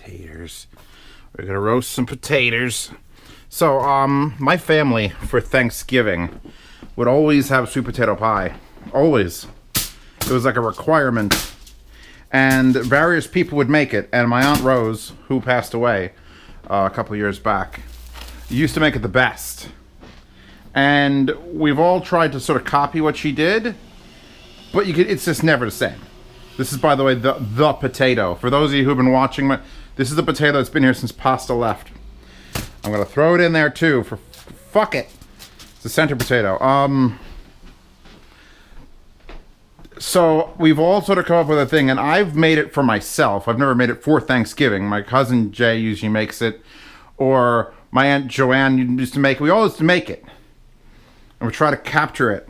Potatoes. We're gonna roast some potatoes. So, my family for Thanksgiving would always have sweet potato pie. Always. It was like a requirement. And various people would make it. And my Aunt Rose, who passed away a couple years back, used to make it the best. And we've all tried to sort of copy what she did, but it's just never the same. This is, by the way, the potato. For those of you who've been watching, this is the potato that's been here since pasta left. I'm gonna throw it in there too, for fuck it. It's the center potato. So we've all sort of come up with a thing, and I've made it for myself. I've never made it for Thanksgiving. My cousin Jay usually makes it, or my Aunt Joanne used to make it. We all used to make it. And we try to capture it.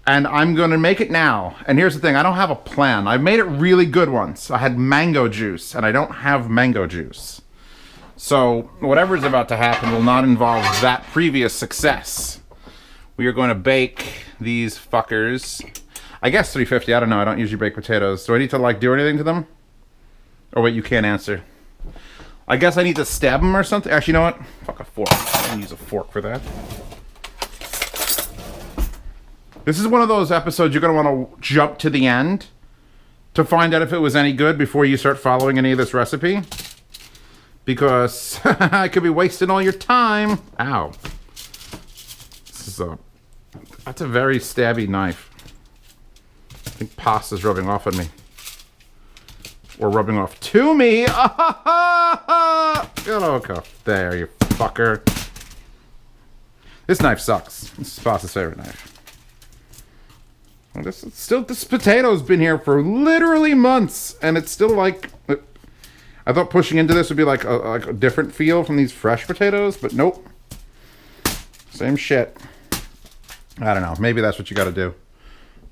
And I'm going to make it now. And here's the thing, I don't have a plan. I've made it really good once. I had mango juice, and I don't have mango juice. So whatever is about to happen will not involve that previous success. We are going to bake these fuckers. I guess 350, I don't know. I don't usually bake potatoes. Do I need to, like, do anything to them? Or wait, you can't answer. I guess I need to stab them or something. Actually, you know what? Fuck a fork. I can use a fork for that. This is one of those episodes you're going to want to jump to the end to find out if it was any good before you start following any of this recipe. Because I could be wasting all your time. Ow. That's a very stabby knife. I think pasta's rubbing off on me. Or rubbing off to me. Okay. There, you fucker. This knife sucks. This is pasta's favorite knife. This potato's been here for literally months, and it's still like... I thought pushing into this would be like a different feel from these fresh potatoes, but nope. Same shit. I don't know. Maybe that's what you gotta do.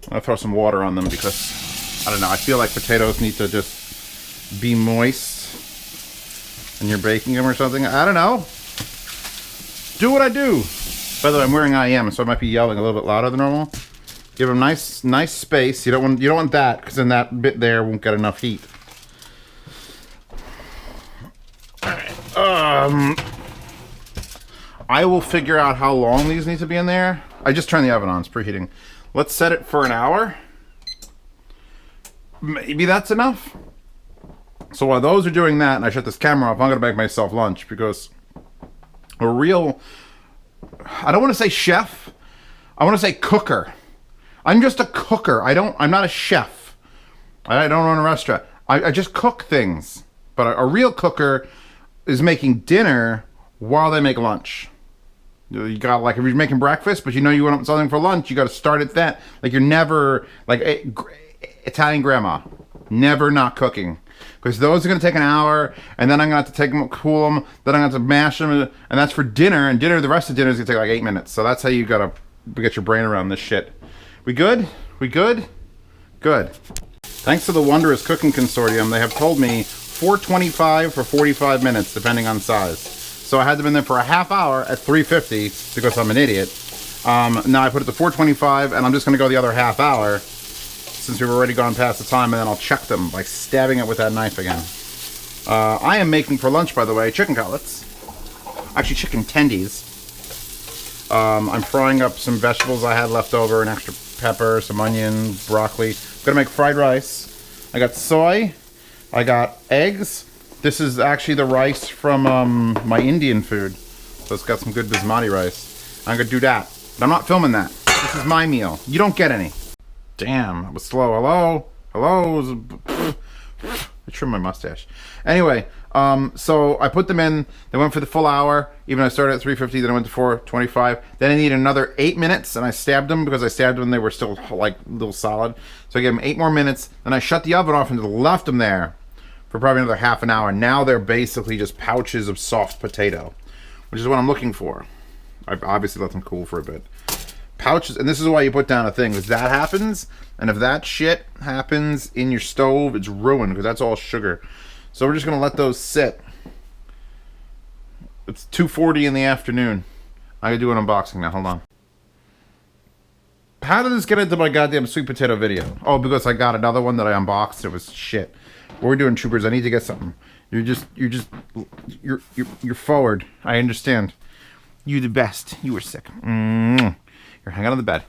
I'm gonna throw some water on them because, I don't know, I feel like potatoes need to just be moist when you're baking them or something. I don't know. Do what I do. By the way, I'm wearing IM, so I might be yelling a little bit louder than normal. Give them nice space. You don't want that, because then that bit there won't get enough heat. Alright. I will figure out how long these need to be in there. I just turned the oven on, it's preheating. Let's set it for an hour. Maybe that's enough. So while those are doing that, and I shut this camera off, I'm gonna make myself lunch, because a real, I don't want to say chef, I want to say cooker. I'm just a cooker. I'm not a chef. I don't run a restaurant. I just cook things. But a real cooker is making dinner while they make lunch. You got, like, if you're making breakfast, but you know you want something for lunch, you got to start at that. Like, you're never, like, Italian grandma, never not cooking. Because those are going to take an hour, and then I'm going to have to take them, cool them, then I'm going to have to mash them, and that's for dinner. And the rest of dinner is going to take like 8 minutes. So that's how you got to get your brain around this shit. We good? We good? Good. Thanks to the Wondrous Cooking Consortium, they have told me $4.25 for 45 minutes, depending on size. So I had them in there for a half hour at $3.50 because I'm an idiot. Now I put it to $4.25, and I'm just going to go the other half hour since we've already gone past the time, and then I'll check them by stabbing it with that knife again. I am making for lunch, by the way, chicken cutlets. Actually, chicken tendies. I'm frying up some vegetables I had left over, an extra pepper, some onion, broccoli. I'm gonna make fried rice. I got soy. I got eggs. This is actually the rice from my Indian food. So it's got some good basmati rice. I'm gonna do that. But I'm not filming that. This is my meal. You don't get any. Damn, that was slow. Hello? Hello? I trimmed my mustache. Anyway, so I put them in. They went for the full hour. Even though I started at 350, then I went to 425. Then I needed another 8 minutes, and I stabbed them because I stabbed them. They were still like a little solid. So I gave them 8 more minutes. Then I shut the oven off and left them there for probably another half an hour. Now they're basically just pouches of soft potato, which is what I'm looking for. I've obviously let them cool for a bit. Pouches, and this is why you put down a thing, because that happens, and if that shit happens in your stove, it's ruined, because that's all sugar. So we're just going to let those sit. It's 2:40 in the afternoon. I gotta do an unboxing now, hold on. How did this get into my goddamn sweet potato video? Oh, because I got another one that I unboxed, it was shit. What we're doing, troopers, I need to get something. You're forward. I understand. You the best. You were sick. You're hanging on the bed.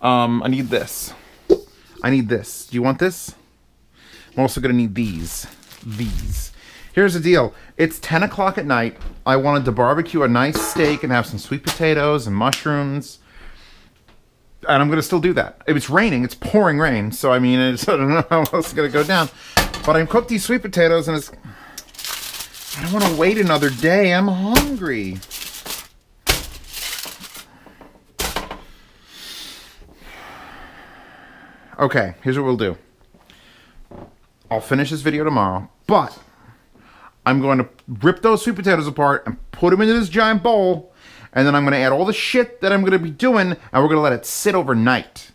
I need this. I need this. Do you want this? I'm also gonna need these. These. Here's the deal. It's 10 o'clock at night. I wanted to barbecue a nice steak and have some sweet potatoes and mushrooms. And I'm gonna still do that. It's raining. It's pouring rain. So I mean, I don't know how else it's gonna go down. But I cooked these sweet potatoes, and I don't want to wait another day. I'm hungry. Okay, here's what we'll do. I'll finish this video tomorrow, but I'm going to rip those sweet potatoes apart and put them into this giant bowl, and then I'm going to add all the shit that I'm going to be doing, and we're going to let it sit overnight.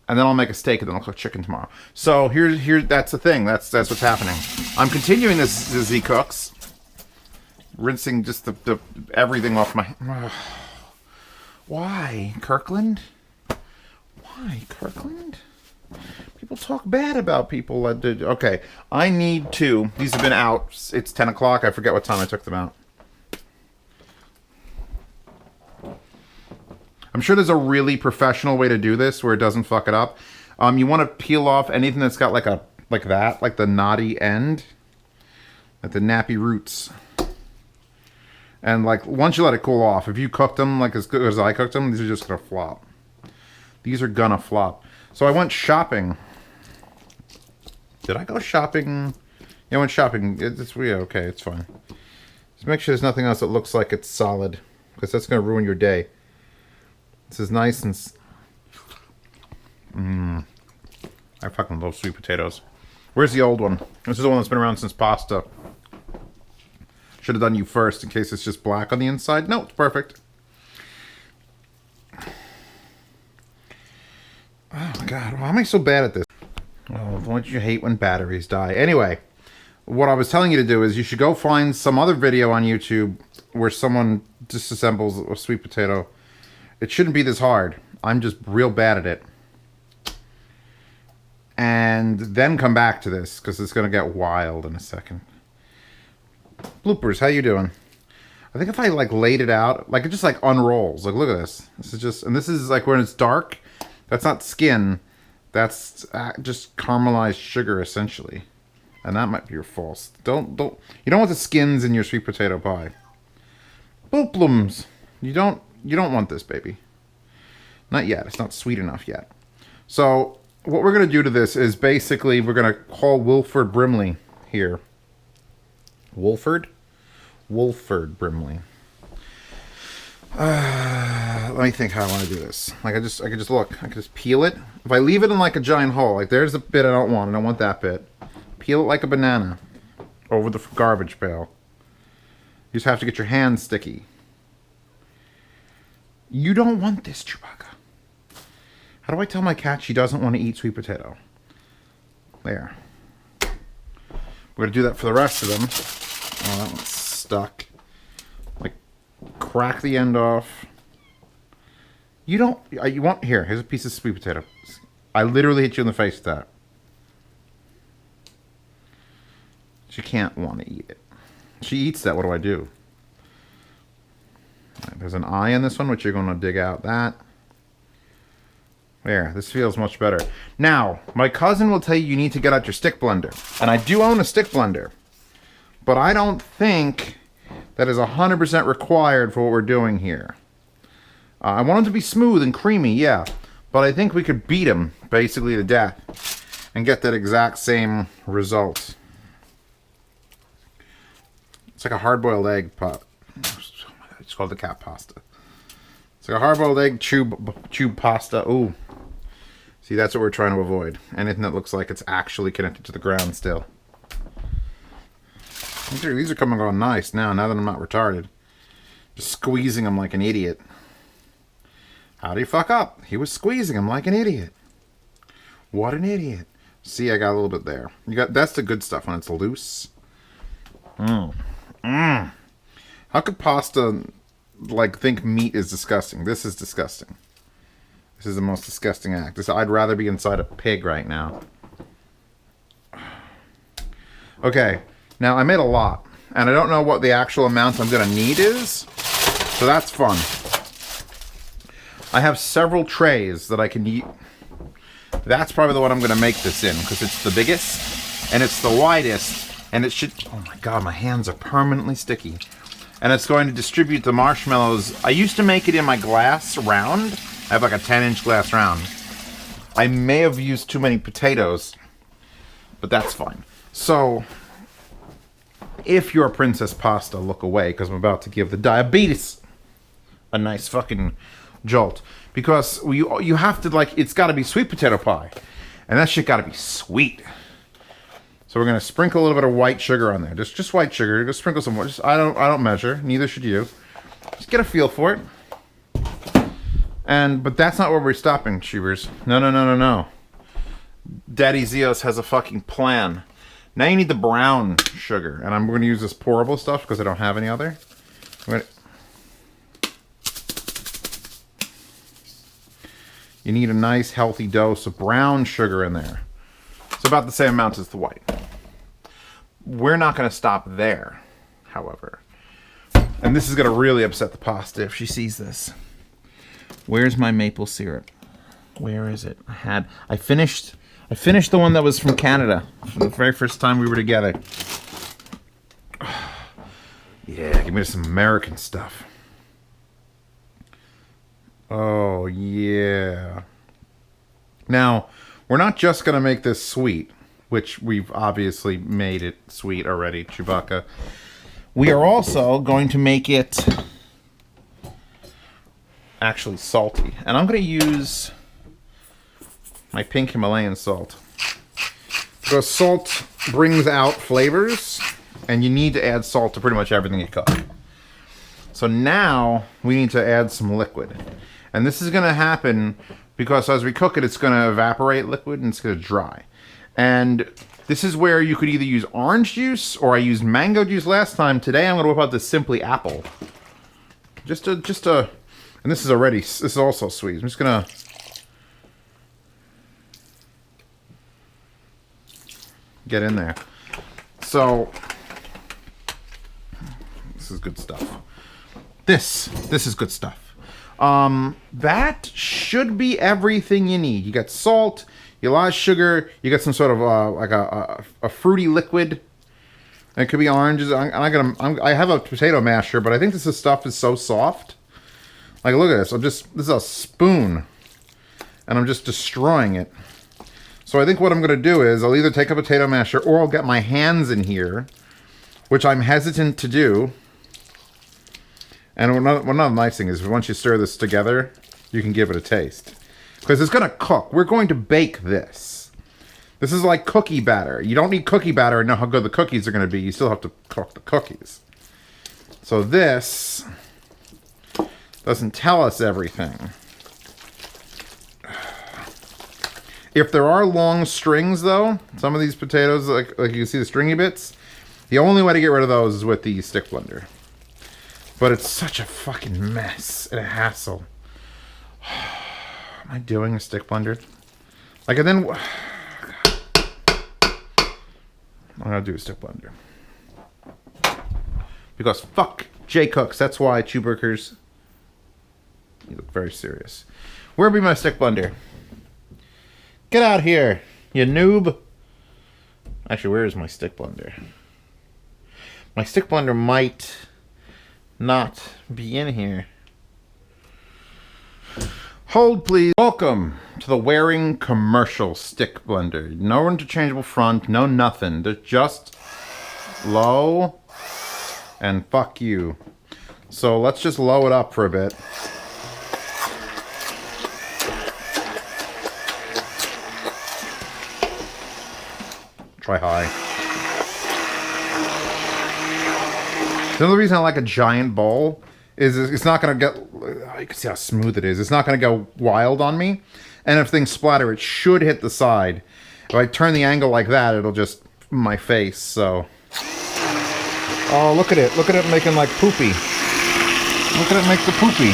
And then I'll make a steak, and then I'll cook chicken tomorrow. So that's the thing. That's what's happening. I'm continuing this Z Cooks, rinsing just the everything off my. Why, Kirkland? Why, Kirkland? People talk bad about people that did. Okay, I need to. These have been out. It's 10 o'clock. I forget what time I took them out. I'm sure there's a really professional way to do this where it doesn't fuck it up. You want to peel off anything that's got like the knotty end, like the nappy roots. And like once you let it cool off, if you cook them like as good as I cooked them, these are just gonna flop. These are gonna flop. So I went shopping. Did I go shopping? Yeah, I went shopping. Okay, it's fine. Just make sure there's nothing else that looks like it's solid, because that's gonna ruin your day. This is nice and... I fucking love sweet potatoes. Where's the old one? This is the one that's been around since pasta. Should have done you first in case it's just black on the inside. No, it's perfect. Oh my god, why am I so bad at this? Oh, don't you hate when batteries die? Anyway, what I was telling you to do is you should go find some other video on YouTube where someone disassembles a sweet potato. It shouldn't be this hard. I'm just real bad at it. And then come back to this, because it's going to get wild in a second. Bloopers, how you doing? I think if I like laid it out, like it just like unrolls. Like look at this. This is just, and this is like when it's dark. That's not skin. That's just caramelized sugar essentially. And that might be your false. You don't want the skins in your sweet potato pie. Booplums. You don't want this, baby. Not yet. It's not sweet enough yet. So what we're going to do to this is basically we're going to call Wilford Brimley here. Wolford Brimley. Let me think how I want to do this. Like I could just look. I could just peel it. If I leave it in like a giant hole, like there's the bit I don't want. I don't want that bit. Peel it like a banana over the garbage pail. You just have to get your hands sticky. You don't want this, Chewbacca. How do I tell my cat she doesn't want to eat sweet potato? There. We're going to do that for the rest of them. Oh, that one's stuck. Like, crack the end off. You don't... You want... Here, here's a piece of sweet potato. I literally hit you in the face with that. She can't want to eat it. She eats that. What do I do? Right, there's an eye in this one, which you're going to dig out that. There, this feels much better. Now, my cousin will tell you you need to get out your stick blender. And I do own a stick blender. But I don't think that is 100% required for what we're doing here. I want them to be smooth and creamy, yeah. But I think we could beat them, basically, to death. And get that exact same result. It's like a hard-boiled egg pot. It's called the cat pasta. It's like a hard-boiled egg tube pasta. Ooh. See, that's what we're trying to avoid. Anything that looks like it's actually connected to the ground still. These are coming on nice now that I'm not retarded. Just squeezing them like an idiot. How do you fuck up? He was squeezing them like an idiot. What an idiot. See, I got a little bit there. That's the good stuff when it's loose. How could pasta like think meat is disgusting? This is disgusting. This is the most disgusting act. I'd rather be inside a pig right now. Okay, Now, I made a lot, and I don't know what the actual amount I'm going to need is, so that's fun. I have several trays that I can eat. That's probably the one I'm going to make this in, because it's the biggest, and it's the widest, and it should... Oh my god, my hands are permanently sticky. And it's going to distribute the marshmallows. I used to make it in my glass round. I have like a 10-inch glass round. I may have used too many potatoes, but that's fine. So, if you're a princess pasta, look away, because I'm about to give the diabetes a nice fucking jolt. Because you have to, like, it's got to be sweet potato pie. And that shit got to be sweet. So we're going to sprinkle a little bit of white sugar on there. Just white sugar. Just sprinkle some more. I don't measure. Neither should you. Just get a feel for it. But that's not where we're stopping, Shubers. No. Daddy Zeos has a fucking plan. Now you need the brown sugar. And I'm going to use this pourable stuff because I don't have any other. You need a nice healthy dose of brown sugar in there. It's about the same amount as the white. We're not going to stop there, however. And this is going to really upset the pasta if she sees this. Where's my maple syrup? Where is it? I finished the one that was from Canada from the very first time we were together. Yeah, give me some American stuff. Oh, yeah. Now, we're not just going to make this sweet, which we've obviously made it sweet already, Chewbacca. We are also going to make it actually salty. And I'm going to use my pink Himalayan salt. Because salt brings out flavors, and you need to add salt to pretty much everything you cook. So now we need to add some liquid. And this is going to happen because as we cook it, it's going to evaporate liquid and it's going to dry. And this is where you could either use orange juice or I used mango juice last time. Today I'm going to whip out this Simply Apple. And this is also sweet. I'm just going to get in there. So this is good stuff. This is good stuff. That should be everything you need. You got salt, you got a lot of sugar, you got some sort of like a fruity liquid. It could be oranges. I have a potato masher, but I think this stuff is so soft. Like, look at this. This is a spoon, and I'm just destroying it. So I think what I'm going to do is I'll either take a potato masher or I'll get my hands in here, which I'm hesitant to do. And one of the nice thing is once you stir this together, you can give it a taste. Because it's going to cook. We're going to bake this. This is like cookie batter. You don't need cookie batter and know how good the cookies are going to be. You still have to cook the cookies. So this doesn't tell us everything. If there are long strings, though, some of these potatoes, like you can see the stringy bits, the only way to get rid of those is with the stick blender. But it's such a fucking mess and a hassle. Am I doing a stick blender? Like, and then... I'm gonna do a stick blender. Because fuck J Cooks, that's why, Chewburgers. You look very serious. Where be my stick blender? Get out here, you noob. Actually, where is my stick blender? My stick blender might not be in here. Hold, please. Welcome to the Wearing Commercial Stick Blender. No interchangeable front, no nothing. They're just low and fuck you. So let's just low it up for a bit. Try high. The other reason I like a giant bowl is it's not going to get... You can see how smooth it is. It's not going to go wild on me. And if things splatter, it should hit the side. If I turn the angle like that, it'll just... my face, so... Oh, look at it. Look at it making like poopy. Look at it make the poopy.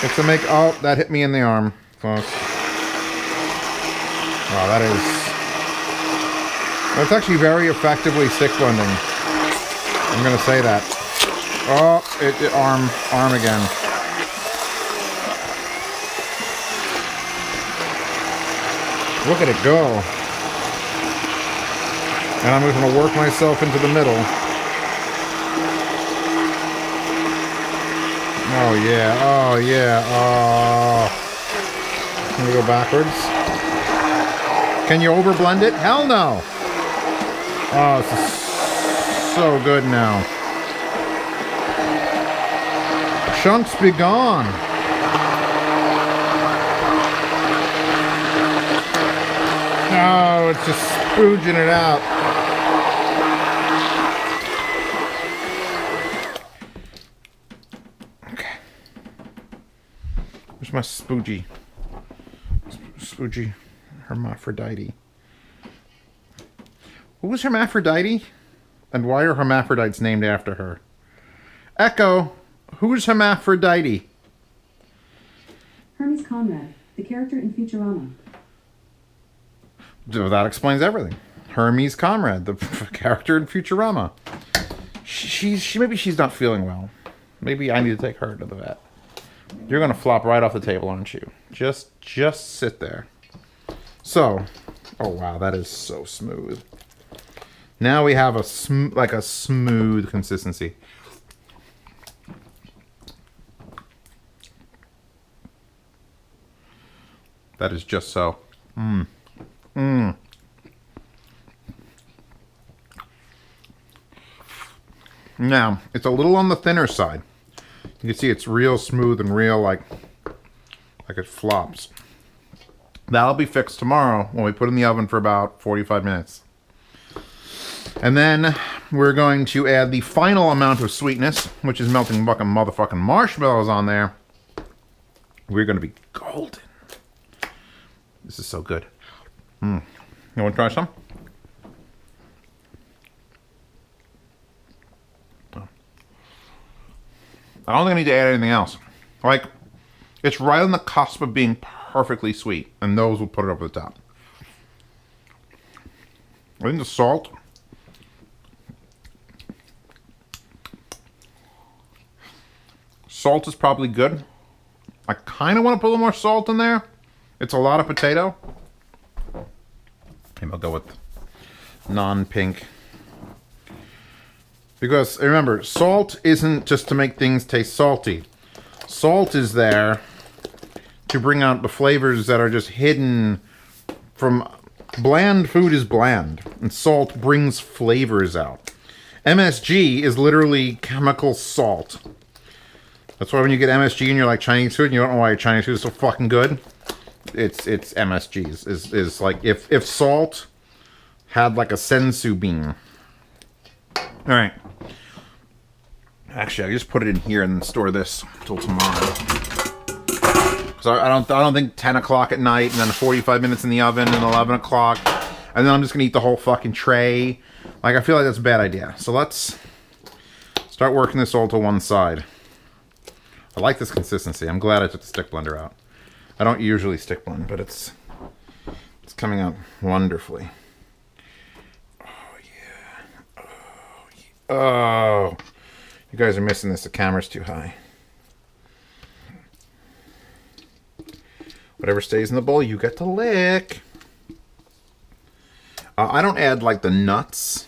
It's to make... Oh, that hit me in the arm, folks. Oh, that is... That's actually very effectively stick blending. I'm gonna say that. Oh, arm again. Look at it go. And I'm just gonna work myself into the middle. Oh yeah, oh yeah, oh. Can we go backwards? Can you overblend it? Hell no! Oh, this is so good now. Chunks be gone. No, it's just spooging it out. Okay. Where's my spoogie? Spoogie hermaphrodite. Who was Hermaphrodite? And why are hermaphrodites named after her? Echo, who's Hermaphrodite? Hermes Conrad, the character in Futurama. That explains everything. Hermes Conrad, the character in Futurama. Maybe she's not feeling well. Maybe I need to take her to the vet. You're gonna flop right off the table, aren't you? Just sit there. So, oh wow, that is so smooth. Now we have a smooth consistency. That is just so. Now, it's a little on the thinner side. You can see it's real smooth and real like it flops. That'll be fixed tomorrow when we put it in the oven for about 45 minutes. And then we're going to add the final amount of sweetness, which is melting fucking motherfucking marshmallows on there. We're going to be golden. This is so good. You want to try some? I don't think I need to add anything else. Like, it's right on the cusp of being perfectly sweet, and those will put it over the top. I think the salt. Salt is probably good. I kind of want to put a little more salt in there. It's a lot of potato. Maybe I'll go with non-pink. Because, remember, salt isn't just to make things taste salty. Salt is there to bring out the flavors that are just hidden from... Bland food is bland, and salt brings flavors out. MSG is literally chemical salt. That's why when you get MSG and you're like Chinese food and you don't know why your Chinese food is so fucking good, it's MSGs. Is like if salt had like a sensu bean. Alright. Actually, I just put it in here and then store this until tomorrow. So I don't think 10 o'clock at night and then 45 minutes in the oven and 11 o'clock. And then I'm just going to eat the whole fucking tray. Like, I feel like that's a bad idea. So let's start working this all to one side. I like this consistency. I'm glad I took the stick blender out. I don't usually stick blend, but it's coming out wonderfully. Oh, yeah. Oh, yeah. Oh. You guys are missing this. The camera's too high. Whatever stays in the bowl, you get to lick. I don't add, like, the nuts.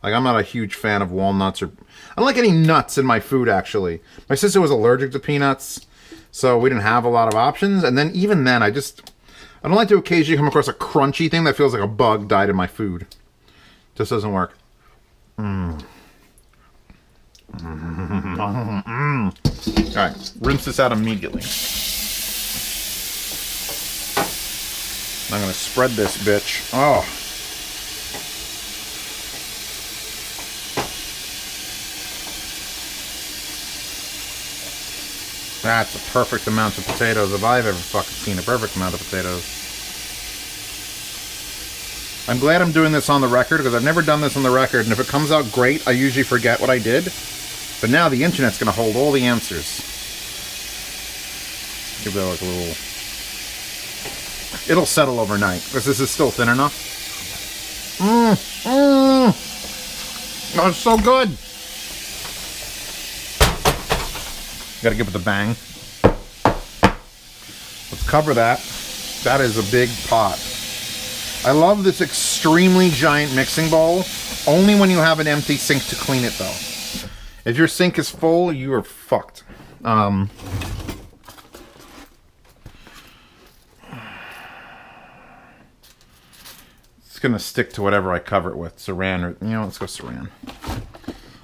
Like, I'm not a huge fan of walnuts or... I don't like any nuts in my food, actually. My sister was allergic to peanuts, so we didn't have a lot of options. And then, even then, I don't like to occasionally come across a crunchy thing that feels like a bug died in my food. Just doesn't work. Alright, rinse this out immediately. I'm gonna spread this bitch. Oh. That's a perfect amount of potatoes if I've ever fucking seen a perfect amount of potatoes. I'm glad I'm doing this on the record because I've never done this on the record, and if it comes out great, I usually forget what I did. But now the internet's gonna hold all the answers. Give that like a little... It'll settle overnight because this is still thin enough. Oh, it's so good. Gotta give it the bang. Let's cover that. That is a big pot. I love this extremely giant mixing bowl. Only when you have an empty sink to clean it, though. If your sink is full, you are fucked. It's gonna stick to whatever I cover it with. Saran, or, you know, let's go saran.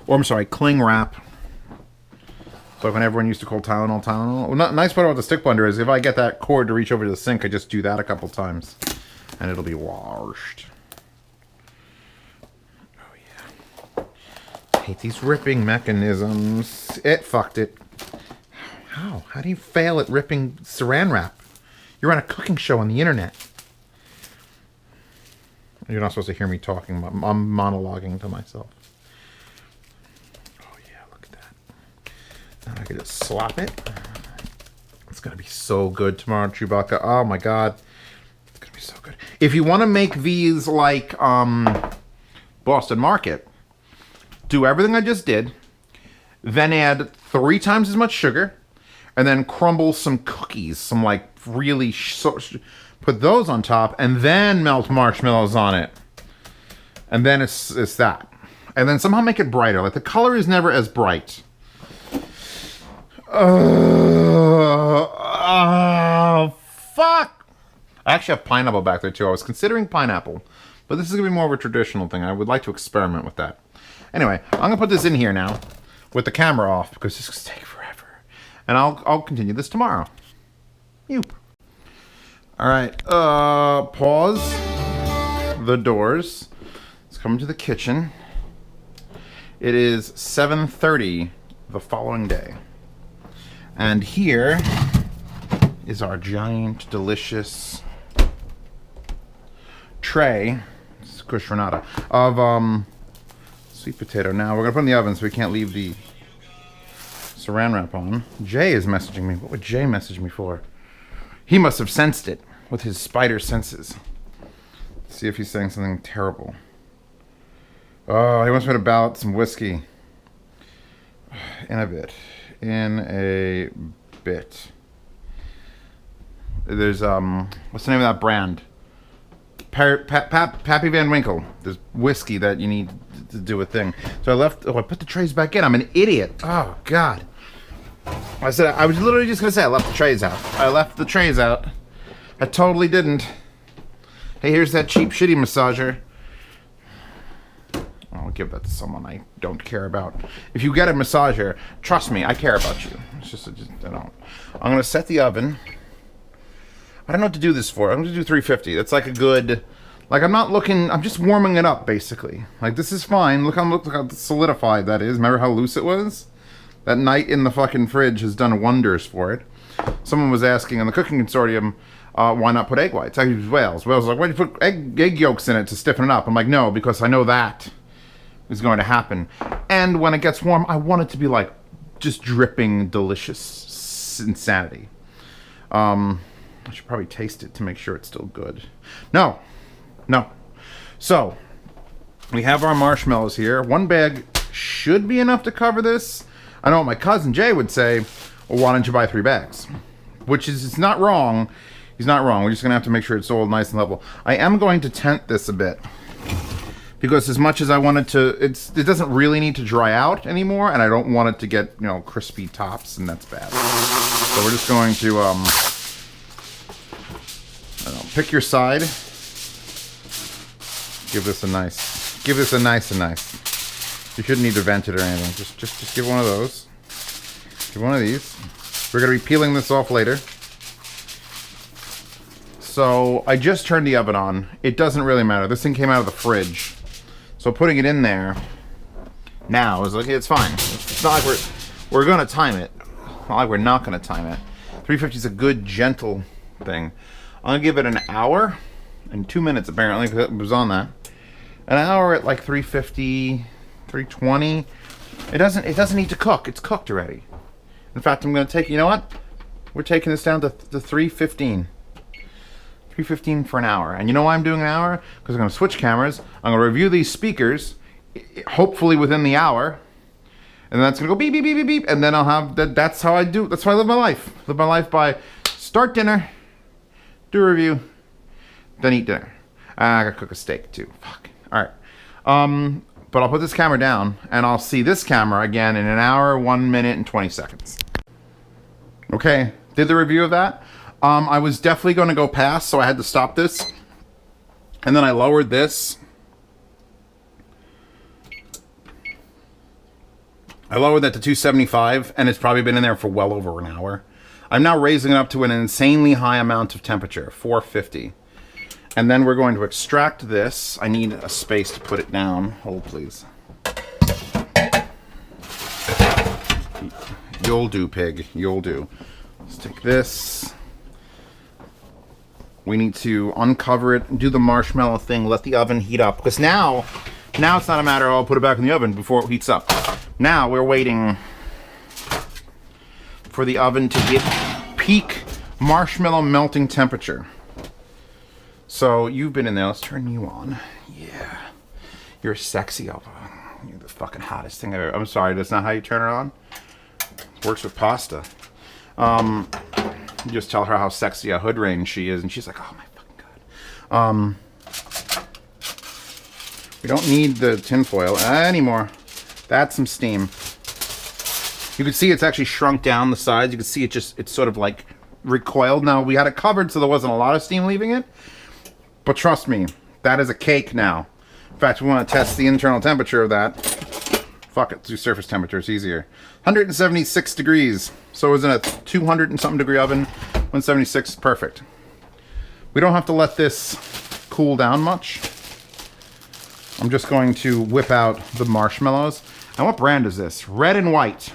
Or I'm sorry, cling wrap. So when everyone used to call Tylenol. Well, nice part about the stick blender is if I get that cord to reach over to the sink, I just do that a couple times. And it'll be washed. Oh yeah. I hate these ripping mechanisms. It fucked it. How? How do you fail at ripping saran wrap? You're on a cooking show on the internet. You're not supposed to hear me talking. I'm monologuing to myself. Oh yeah, look at that. Now I can just slap it. It's gonna be so good tomorrow, Chewbacca. Oh my god. It's gonna be so good. If you want to make these like Boston Market, do everything I just did, then add 3 times as much sugar, and then crumble some cookies, some like really put those on top, and then melt marshmallows on it, and then it's that, and then somehow make it brighter. Like the color is never as bright. Oh fuck! I actually have pineapple back there too. I was considering pineapple, but this is gonna be more of a traditional thing. I would like to experiment with that. Anyway, I'm gonna put this in here now with the camera off because this is gonna take forever, and I'll continue this tomorrow. Yoop. All right, pause the doors. Let's come to the kitchen. It is 7:30 the following day. And here is our giant, delicious tray, squish renata, of sweet potato. Now we're gonna put it in the oven so we can't leave the saran wrap on. Jay is messaging me. What would Jay message me for? He must have sensed it with his spider senses. Let's see if he's saying something terrible. Oh, he wants me to ballot some whiskey. In a bit. In a bit. There's, what's the name of that brand? Pappy Van Winkle. There's whiskey that you need to do a thing. So I put the trays back in. I'm an idiot. Oh, God. I was literally just going to say I left the trays out. I left the trays out. I totally didn't. Hey, here's that cheap, shitty massager. I'll give that to someone I don't care about. If you get a massager, trust me, I care about you. It's just I don't. I'm gonna set the oven. I don't know what to do this for. I'm gonna do 350. That's like a good. Like I'm not looking. I'm just warming it up basically. Like this is fine. Look how solidified that is. Remember how loose it was? That night in the fucking fridge has done wonders for it. Someone was asking on the cooking consortium, why not put egg whites? I use Wales. Wales was like, why do you put egg yolks in it to stiffen it up? I'm like, no, because I know that is going to happen. And when it gets warm, I want it to be like just dripping delicious insanity. I should probably taste it to make sure it's still good. No. So, we have our marshmallows here. 1 bag should be enough to cover this. I know what my cousin Jay would say, well, why don't you buy 3 bags? Which is, it's not wrong. He's not wrong. We're just going to have to make sure it's all nice and level. I am going to tent this a bit. Because as much as I wanted to, it doesn't really need to dry out anymore, and I don't want it to get, you know, crispy tops, and that's bad. So we're just going to, I don't know, pick your side. Give this a nice. You shouldn't need to vent it or anything. Just give one of those. Give one of these. We're gonna be peeling this off later. So I just turned the oven on. It doesn't really matter. This thing came out of the fridge. So putting it in there now is like, it's fine. It's not like we're gonna time it. Not like we're not gonna time it. 350 is a good, gentle thing. I'm gonna give it an hour and 2 minutes apparently, because it was on that. An hour at like 350, 320. It doesn't need to cook. It's cooked already. In fact, I'm gonna take, you know what? We're taking this down to 315. 3:15 for an hour. And you know why I'm doing an hour? Because I'm going to switch cameras. I'm going to review these speakers, hopefully within the hour. And that's going to go beep, beep, beep, beep, beep. And then I'll have that. That's how I do. That's how I live my life. Live my life by start dinner, do a review, then eat dinner. I got to cook a steak too. Fuck. All right. But I'll put this camera down and I'll see this camera again in an hour, 1 minute, and 20 seconds. Okay. Did the review of that. I was definitely going to go past, so I had to stop this. And then I lowered this. I lowered that to 275, and it's probably been in there for well over an hour. I'm now raising it up to an insanely high amount of temperature, 450. And then we're going to extract this. I need a space to put it down. Hold, please. You'll do, pig. You'll do. Let's take this. We need to uncover it, do the marshmallow thing, let the oven heat up. Because now it's not a matter of I'll put it back in the oven before it heats up. Now we're waiting for the oven to get peak marshmallow melting temperature. So you've been in there. Let's turn you on. Yeah. You're sexy, Alpha. You're the fucking hottest thing ever. I'm sorry, that's not how you turn her on? It works with pasta. You just tell her how sexy a hood range she is, and she's like, oh my fucking god. We don't need the tinfoil anymore. That's some steam. You can see it's actually shrunk down the sides. You can see it's sort of like recoiled. Now, we had it covered so there wasn't a lot of steam leaving it. But trust me, that is a cake now. In fact, we want to test the internal temperature of that. Fuck it, do surface temperature, it's easier. 176 degrees. So is in a 200 and something degree oven. 176, perfect. We don't have to let this cool down much. I'm just going to whip out the marshmallows. And what brand is this? Red and white.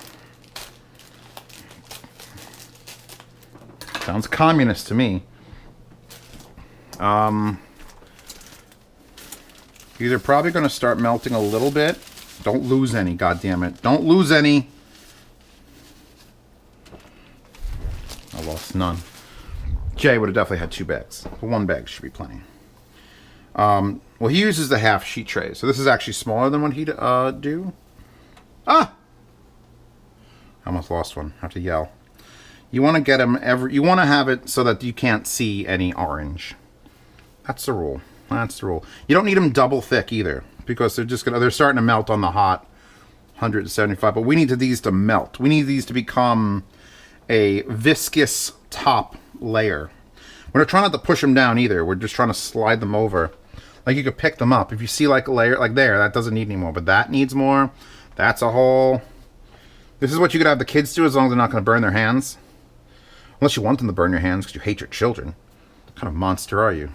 Sounds communist to me. These are probably going to start melting a little bit. Don't lose any, goddammit. Don't lose any. I lost none. Jay would have definitely had 2 bags. But 1 bag should be plenty. Well, he uses the half sheet tray. So this is actually smaller than what he'd do. Ah! I almost lost one. I have to yell. You want to get them you want to have it so that you can't see any orange. That's the rule. That's the rule. You don't need them double thick either, because they're starting to melt on the hot 175. But we need these to melt. We need these to become a viscous top layer. We're not trying not to push them down either. We're just trying to slide them over. Like you could pick them up. If you see like a layer like there, that doesn't need any more, but that needs more. That's a whole. This is what you could have the kids do as long as they're not going to burn their hands. Unless you want them to burn your hands because you hate your children. What kind of monster are you?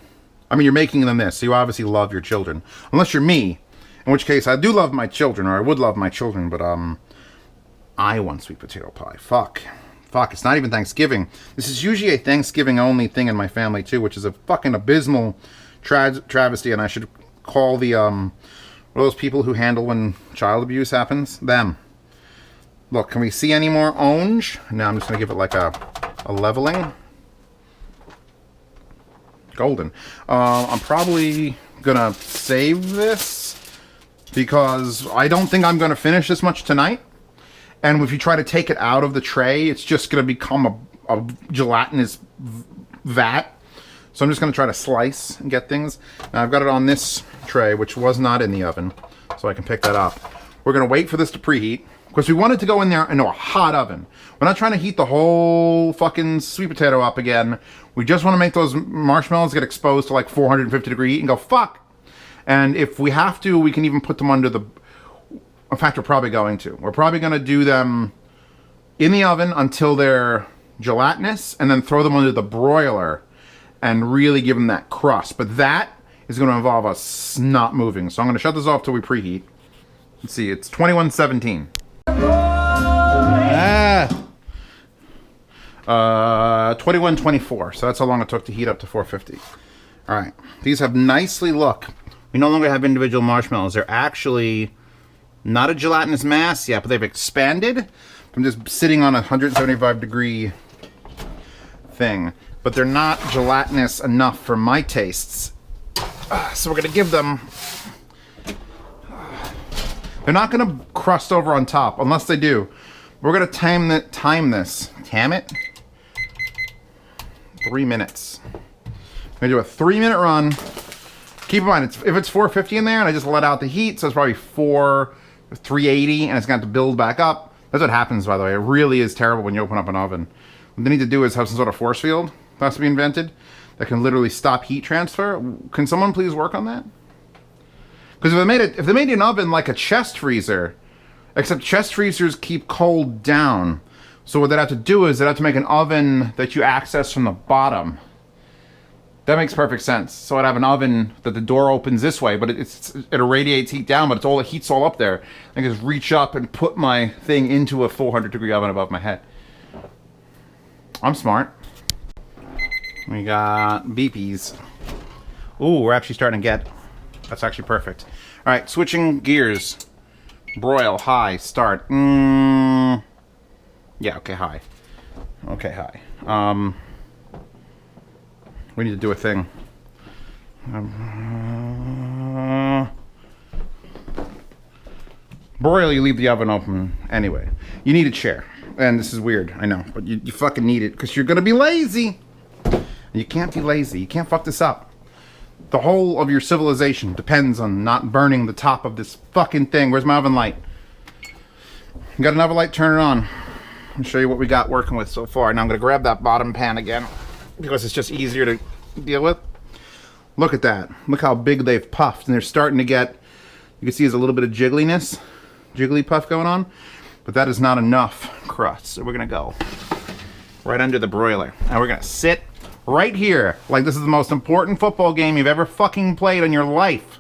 I mean, you're making them this, so you obviously love your children. Unless you're me, in which case I do love my children, or I would love my children, but I want sweet potato pie. Fuck, it's not even Thanksgiving. This is usually a Thanksgiving-only thing in my family, too, which is a fucking abysmal travesty, and I should call the, what are those people who handle when child abuse happens? Them. Look, can we see any more orange? Now I'm just going to give it like a leveling. Golden. I'm probably gonna save this because I don't think I'm gonna finish this much tonight. And if you try to take it out of the tray, it's just gonna become a gelatinous vat. So I'm just gonna try to slice and get things. Now I've got it on this tray, which was not in the oven, so I can pick that up. We're gonna wait for this to preheat because we want it to go in there into a hot oven. We're not trying to heat the whole fucking sweet potato up again. We just want to make those marshmallows get exposed to like 450 degree heat and go, fuck. And if we have to, we can even put them under the... In fact, we're probably going to. We're probably going to do them in the oven until they're gelatinous and then throw them under the broiler and really give them that crust. But that is going to involve us not moving. So I'm going to shut this off till we preheat. Let's see, it's 2117. 2124. So that's how long it took to heat up to 450. All right. These have nicely look. We no longer have individual marshmallows. They're actually not a gelatinous mass yet, but they've expanded from just sitting on a 175 degree thing. but they're not gelatinous enough for my tastes. So we're gonna give them... They're not gonna crust over on top, unless they do. We're gonna time this. Tam it? 3 minutes. I'm gonna do a 3-minute run. Keep in mind, if it's 450 in there and I just let out the heat, so it's probably 380 and it's gonna have to build back up. That's what happens, by the way. It really is terrible when you open up an oven. What they need to do is have some sort of force field that has to be invented that can literally stop heat transfer. Can someone please work on that? Because if they made an oven like a chest freezer, except chest freezers keep cold down. So what they'd have to do is they'd have to make an oven that you access from the bottom. That makes perfect sense. So I'd have an oven that the door opens this way, but it irradiates heat down, but it's all the heat's all up there. I can just reach up and put my thing into a 400-degree oven above my head. I'm smart. We got beepies. Ooh, we're actually starting to get... That's actually perfect. All right, switching gears. Broil, high, start. Yeah, okay, high. Okay, high. We need to do a thing. Broil, you leave the oven open anyway. You need a chair. And this is weird, I know. But you fucking need it because you're going to be lazy. You can't be lazy. You can't fuck this up. The whole of your civilization depends on not burning the top of this fucking thing. Where's my oven light? You got an oven light? Turn it on. I'll show you what we got working with so far. Now I'm going to grab that bottom pan again because it's just easier to deal with. Look at that. Look how big they've puffed. And they're starting to get, you can see there's a little bit of jiggliness, jiggly puff going on. But that is not enough crust. So we're going to go right under the broiler. And we're going to sit right here like this is the most important football game you've ever fucking played in your life.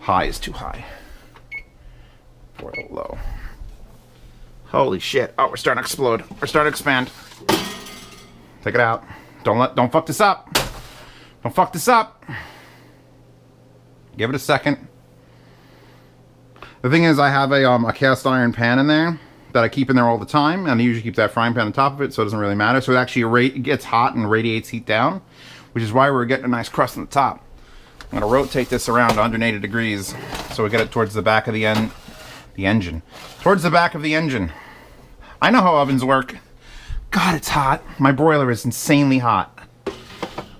High is too high. Broil low. Holy shit. Oh, we're starting to explode. We're starting to expand. Take it out. Don't fuck this up. Don't fuck this up. Give it a second. The thing is, I have a cast iron pan in there that I keep in there all the time, and I usually keep that frying pan on top of it, so it doesn't really matter. So it actually gets hot and radiates heat down, which is why we're getting a nice crust on the top. I'm going to rotate this around 180 degrees so we get it towards the back of the engine. Towards the back of the engine. I know how ovens work. God, it's hot. My broiler is insanely hot.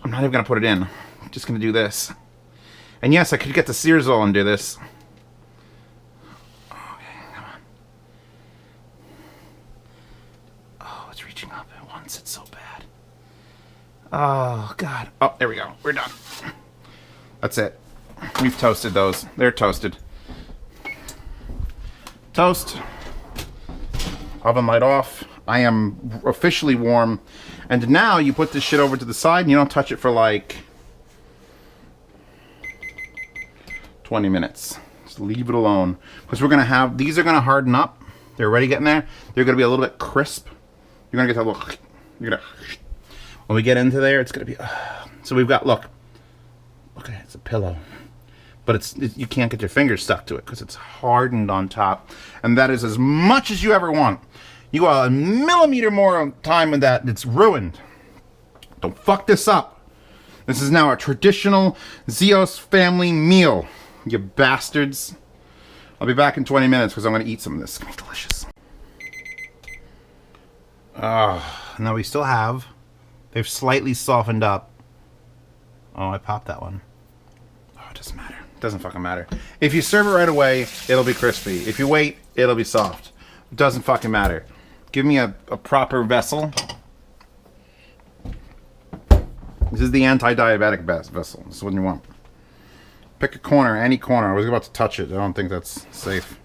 I'm not even going to put it in. I'm just going to do this. And yes, I could get the Searsol and do this. Okay, come on. Oh, it's reaching up. It wants it so bad. Oh, God. Oh, there we go. We're done. That's it. We've toasted those. They're toasted. Toast. Oven light off. I am officially warm. And now you put this shit over to the side and you don't touch it for like 20 minutes. Just leave it alone. Because we're going to have, these are going to harden up. They're already getting there. They're going to be a little bit crisp. You're going to get that little, you're going to, when we get into there, it's going to be, so we've got, look, okay, it's a pillow. But you can't get your fingers stuck to it because it's hardened on top. And that is as much as you ever want. You got a millimeter more time with that, it's ruined. Don't fuck this up. This is now a traditional Zeos family meal, you bastards. I'll be back in 20 minutes because I'm going to eat some of this. It's going to be delicious. Now we still have, they've slightly softened up. Oh, I popped that one. Oh, it doesn't matter. It doesn't fucking matter. If you serve it right away, it'll be crispy. If you wait, it'll be soft. It doesn't fucking matter. Give me a proper vessel. This is the anti-diabetic vessel. This is what you want. Pick a corner, any corner. I was about to touch it. I don't think that's safe.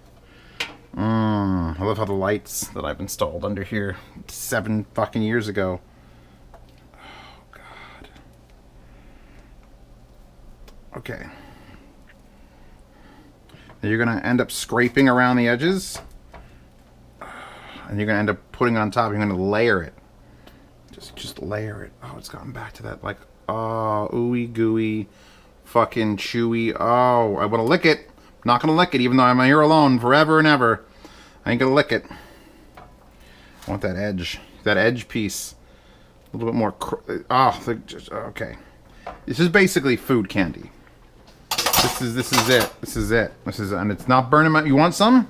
I love how the lights that I've installed under here 7 fucking years ago. Oh, God. Okay. Now you're going to end up scraping around the edges. And you're going to end up putting it on top. You're going to layer it. Just layer it. Oh, it's gotten back to that, like, oh, ooey gooey, fucking chewy. Oh, I want to lick it. Not going to lick it, even though I'm here alone forever and ever. I ain't going to lick it. I want that edge piece. A little bit more. Okay. This is basically food candy. This is it. And it's not burning my. You want some?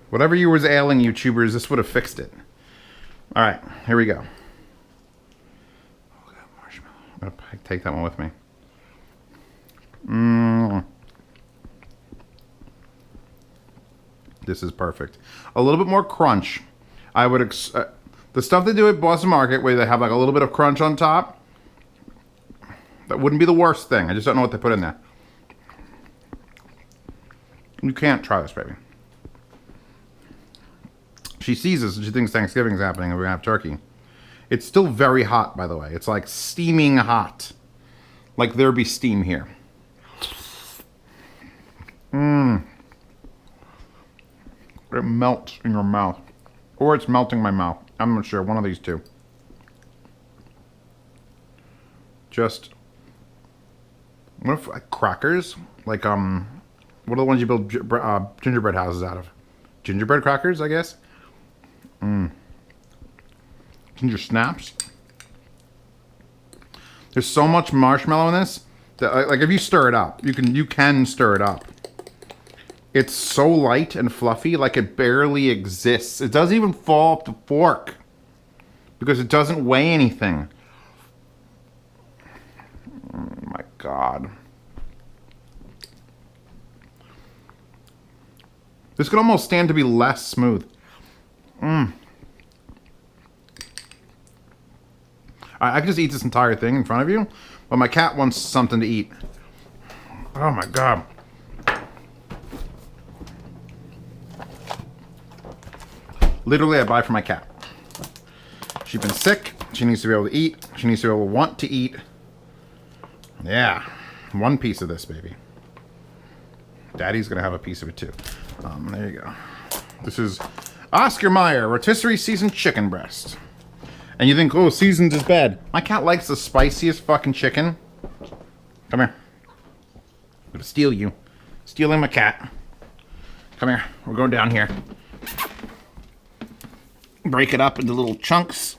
Whatever you was ailing, YouTubers, this would have fixed it. All right, here we go. Oh, that marshmallow. I'm gonna take that one with me. This is perfect. A little bit more crunch. I would the stuff they do at Boston Market, where they have like a little bit of crunch on top. That wouldn't be the worst thing. I just don't know what they put in there. You can't try this, baby. She sees this and she thinks Thanksgiving's happening and we're gonna have turkey. It's still very hot, by the way. It's like steaming hot. Like there be steam here. It melts in your mouth. Or it's melting my mouth. I'm not sure. One of these two. Just... what if, like, crackers? Like, what are the ones you build gingerbread houses out of? Gingerbread crackers, I guess? Ginger snaps. There's so much marshmallow in this that, like, if you stir it up, you can stir it up. It's so light and fluffy, like it barely exists. It doesn't even fall off the fork because it doesn't weigh anything. Oh my God. This could almost stand to be less smooth. I could just eat this entire thing in front of you, but my cat wants something to eat. Oh my God. Literally, I buy for my cat. She's been sick. She needs to be able to eat. She needs to be able to want to eat. Yeah. One piece of this, baby. Daddy's going to have a piece of it, too. There you go. This is Oscar Mayer rotisserie seasoned chicken breast. And you think, oh, seasoned is bad. My cat likes the spiciest fucking chicken. Come here. I'm going to steal you. Stealing my cat. Come here. We're going down here. Break it up into little chunks.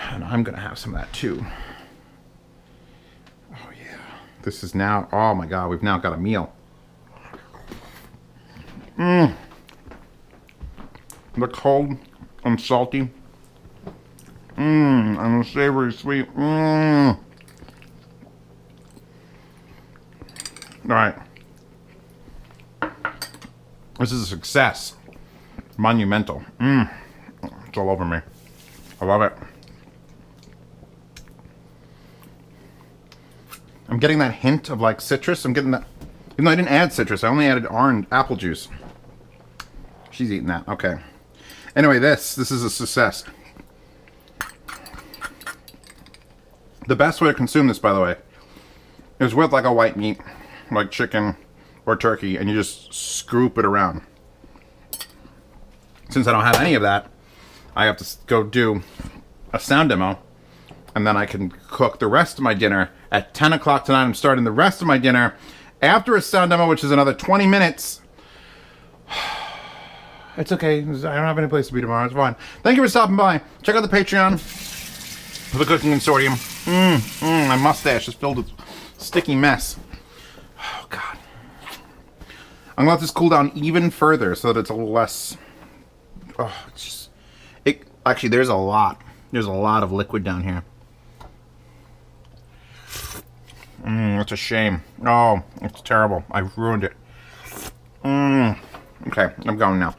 And I'm going to have some of that too. Oh yeah. This is now, oh my God, we've now got a meal. The cold and salty. And the savory sweet. All right. This is a success. Monumental. It's all over me. I love it. I'm getting that hint of like citrus. I'm getting that. Even though I didn't add citrus, I only added orange apple juice. She's eating that. Okay. Anyway, this is a success. The best way to consume this, by the way, is with like a white meat, like chicken or turkey, and you just scoop it around. Since I don't have any of that, I have to go do a sound demo, and then I can cook the rest of my dinner. At 10 o'clock tonight, I'm starting the rest of my dinner after a sound demo, which is another 20 minutes. It's okay. I don't have any place to be tomorrow. It's fine. Thank you for stopping by. Check out the Patreon for the cooking consortium. My mustache is filled with sticky mess. Oh, God. I'm going to let this cool down even further so that it's a little less... Oh, it's just... Actually, there's a lot. There's a lot of liquid down here. That's a shame. Oh, it's terrible. I've ruined it. Okay, I'm going now.